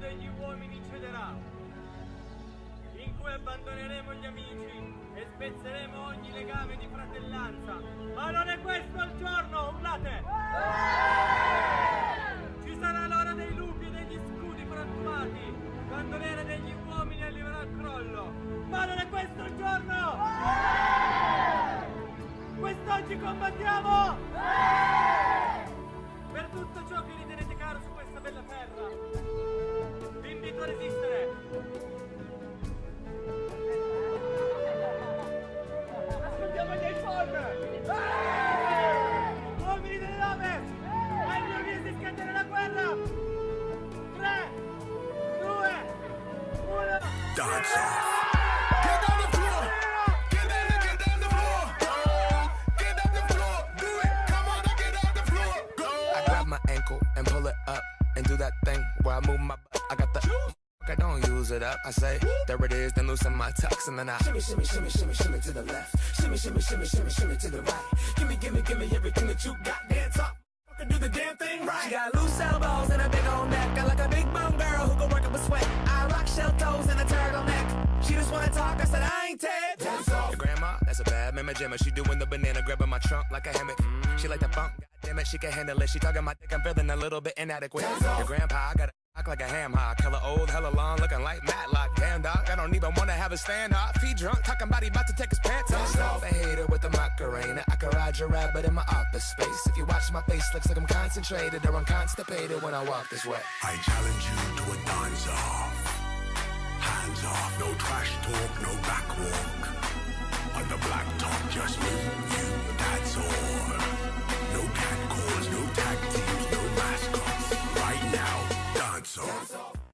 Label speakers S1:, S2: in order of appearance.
S1: degli uomini cederà, in cui abbandoneremo gli amici e spezzeremo ogni legame di fratellanza. Ma non è questo il giorno, urlate! Ci sarà l'ora dei lupi e degli scudi frantumati, quando l'era degli uomini arriverà al crollo. Ma non è questo il giorno! Quest'oggi combattiamo! Per tutto ciò che ritenete caro su questa bella terra, vi invito a resistere. Ascoltiamo gli iPhone! Uomini delle nave! Ai mio avvio si scatena la guerra! 3, 2, 1...
S2: Dance off. Get down the floor. Get down the floor. Get down the floor. Do it. Come on, now get down the floor. Go.
S3: I grab my ankle and pull it up and do that thing where I move my butt. I got the I don't use it up. I say, there it is, then loosen my tux and then I
S4: shimmy, shimmy, shimmy, shimmy, shimmy to the left. Shimmy, shimmy, shimmy, shimmy, shimmy to the right. Gimme, gimme, gimme everything that you got. Dance up, do the damn thing right. She got loose elbows and a big old neck. I like a big bone girl who can work up a sweat. I rock shell toes and a turtleneck. She just wanna talk, I said I ain't Ted.
S3: Your grandma, that's a bad mama jammer. She doing the banana, grabbing my trunk like a hammock. She like the funk, goddamn it, she can handle it. She talking my dick, I'm feeling a little bit inadequate. Your grandpa, I gotta act like a ham hock. Hella old, hella long, looking like Matlock. Damn dog, I don't even wanna have a stand up. Feet drunk, talking about he about to take his pants off. I hate her with the Macarena. I could ride your rabbit in my office space. If you watch my face, looks like I'm concentrated or I'm constipated when I walk this way.
S2: I challenge you to a dance off. Hands off, no trash talk, no back walk. On the black top, just me, you, that's all. No cat calls, no tag teams, no mascots. Right now, dance off.